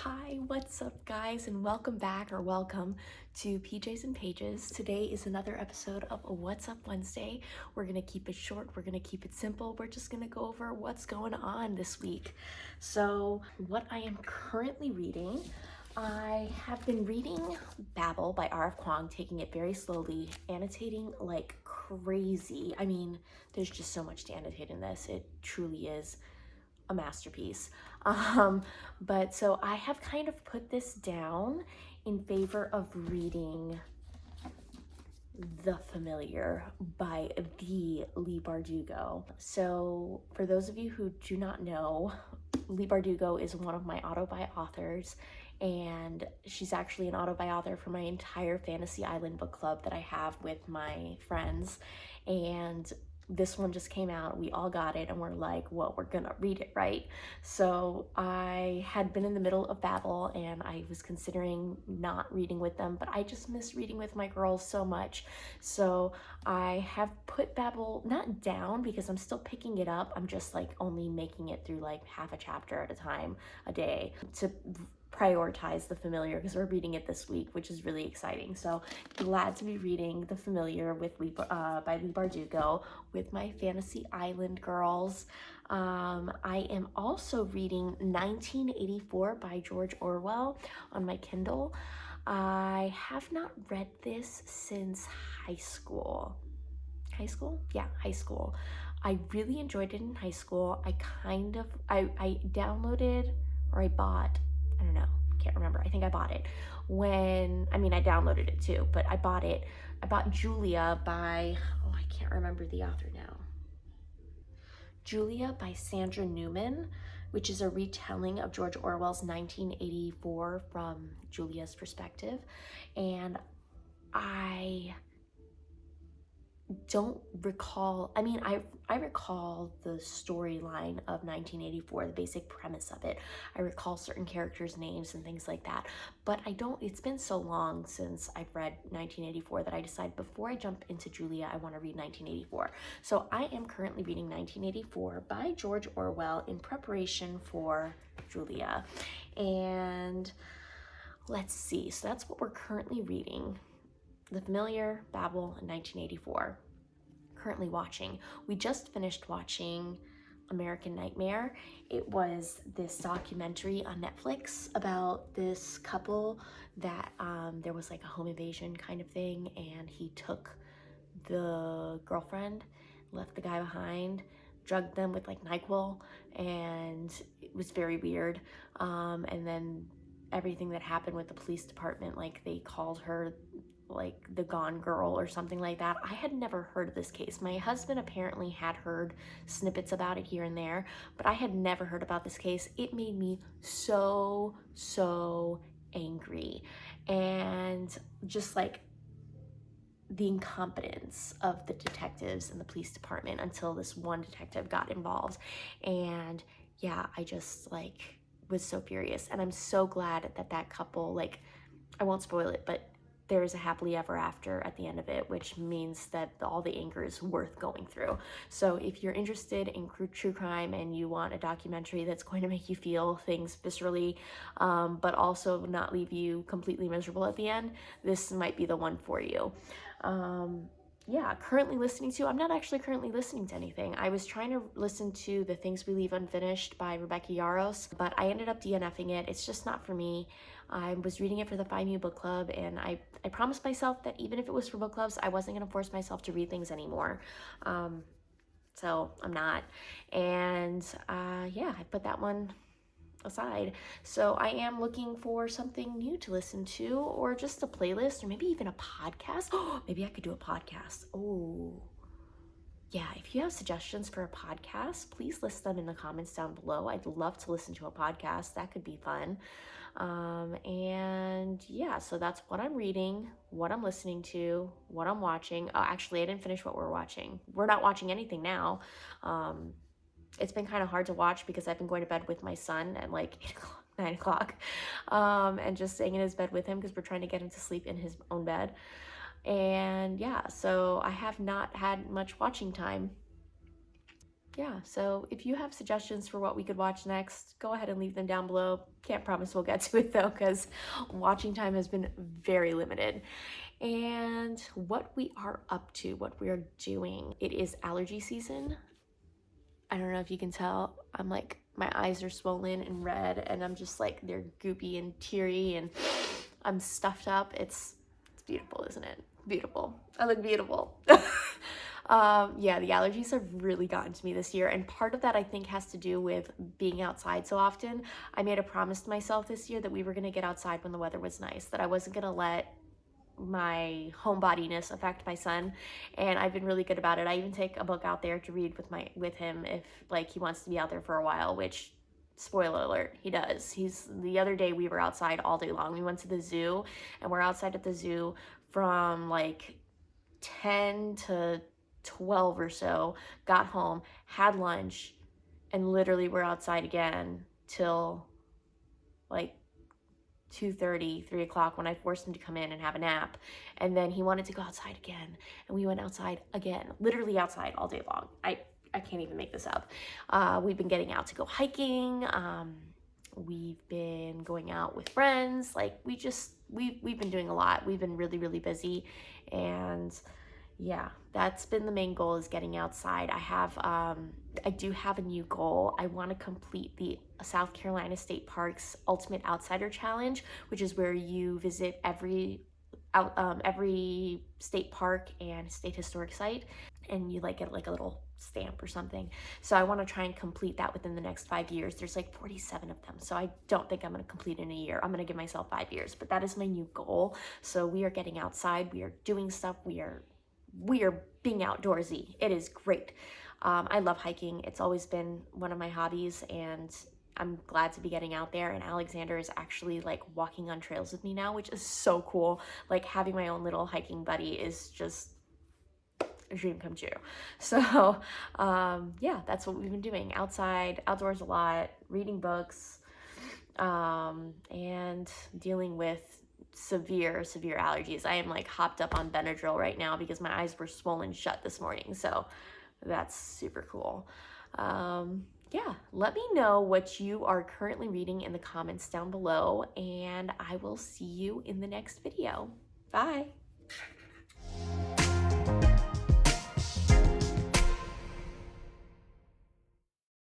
Hi, what's up, guys, and welcome back or welcome to PJs and Pages. Today is another episode of What's Up Wednesday. We're gonna keep it short, we're gonna keep it simple. We're just gonna go over what's going on this week. So, what I am currently reading, I have been reading Babel by RF Kuang, taking it very slowly, annotating like crazy. I mean, there's just so much to annotate in this. It truly is a masterpiece. But so I have kind of put this down in favor of reading The Familiar by the Leigh Bardugo. So for those of you who do not know, Leigh Bardugo is one of my auto-buy authors, and she's actually an auto-buy author for my entire Fantasy Island book club that I have with my friends. And this one just came out, we all got it, and we're like, well, we're gonna read it, right? So I had been in the middle of Babel and I was considering not reading with them, but I just miss reading with my girls so much. So I have put Babel not down because I'm still picking it up. I'm just like only making it through like half a chapter at a time a day to prioritize The Familiar because we're reading it this week, which is really exciting. So glad to be reading The Familiar with by Leigh Bardugo with my Fantasy Island girls. I am also reading 1984 by George Orwell on my Kindle. I have not read this since high school. High school? Yeah, high school. I really enjoyed it in high school. I downloaded or I bought, I don't know, can't remember. I think I bought it I downloaded it too, but I bought it. I bought Julia by, I can't remember the author now. Julia by Sandra Newman, which is a retelling of George Orwell's 1984 from Julia's perspective. And I don't recall, I recall the storyline of 1984, the basic premise of it. I recall certain characters' names and things like that, but it's been so long since I've read 1984 that I decided before I jump into Julia, I want to read 1984. So I am currently reading 1984 by George Orwell in preparation for Julia. And let's see, so that's what we're currently reading. The Familiar, Babel, and 1984. Currently watching. We just finished watching American Nightmare. It was this documentary on Netflix about this couple that there was like a home invasion kind of thing, and he took the girlfriend, left the guy behind, drugged them with like NyQuil, and it was very weird. And then everything that happened with the police department, like they called her like the Gone Girl or something like that. I had never heard of this case. My husband apparently had heard snippets about it here and there, but I had never heard about this case. It made me so angry, and just like the incompetence of the detectives and the police department until this one detective got involved. And yeah, I just like was so furious, and I'm so glad that that couple, like, I won't spoil it, but there is a happily ever after at the end of it, which means that all the anger is worth going through. So if you're interested in true crime and you want a documentary that's going to make you feel things viscerally, but also not leave you completely miserable at the end, this might be the one for you. Yeah, currently listening to, I'm not actually currently listening to anything. I was trying to listen to The Things We Leave Unfinished by Rebecca Yarros, but I ended up DNFing it. It's just not for me. I was reading it for the 5U book club, and I promised myself that even if it was for book clubs, I wasn't going to force myself to read things anymore. So I'm not. And yeah, I put that one aside. So I am looking for something new to listen to, or just a playlist, or maybe even a podcast. Oh, maybe I could do a podcast. Oh, yeah, if you have suggestions for a podcast, please list them in the comments down below. I'd love to listen to a podcast. That could be fun. And yeah, so that's what I'm reading, what I'm listening to, what I'm watching. Oh, actually, I didn't finish what we're watching. We're not watching anything now. It's been kind of hard to watch because I've been going to bed with my son at like 8 o'clock, 9 o'clock, and just staying in his bed with him because we're trying to get him to sleep in his own bed. And yeah, so I have not had much watching time. yeah, so if you have suggestions for what we could watch next, go ahead and leave them down below. Can't promise we'll get to it though, because watching time has been very limited. And what we are up to, what we are doing, it is allergy season. I don't know if you can tell, I'm like, my eyes are swollen and red, and I'm just like, they're goopy and teary, and I'm stuffed up. It's beautiful, isn't it? Beautiful. I look beautiful. Yeah, the allergies have really gotten to me this year, and part of that I think has to do with being outside so often. I made a promise to myself this year that we were gonna get outside when the weather was nice, that I wasn't gonna let my homebodiness affect my son, and I've been really good about it. I even take a book out there to read with him if like he wants to be out there for a while, which spoiler alert, he does. The other day we were outside all day long. We went to the zoo, and we're outside at the zoo from like 10 to 12 or so, got home, had lunch, and literally we're outside again till like 2:30, 3 o'clock, when I forced him to come in and have a nap. And then he wanted to go outside again, and we went outside again, literally outside all day long. I can't even make this up. We've been getting out to go hiking. We've been going out with friends. Like we've been doing a lot. We've been really, really busy, and yeah, that's been the main goal, is getting outside. I do have a new goal. I want to complete the South Carolina State Parks Ultimate Outsider Challenge, which is where you visit every state park and state historic site, and you like get like a little stamp or something. So I want to try and complete that within the next 5 years. There's like 47 of them, so I don't think I'm going to complete in a year. I'm going to give myself 5 years, but that is my new goal. So we are getting outside, we are doing stuff, we are being outdoorsy. It is great. I love hiking. It's always been one of my hobbies, and I'm glad to be getting out there. And Alexander is actually like walking on trails with me now, which is so cool. Like having my own little hiking buddy is just a dream come true. So yeah, that's what we've been doing. Outside, outdoors a lot, reading books, and dealing with severe allergies. I am like hopped up on Benadryl right now because my eyes were swollen shut this morning. So that's super cool. Yeah, let me know what you are currently reading in the comments down below, and I will see you in the next video. Bye.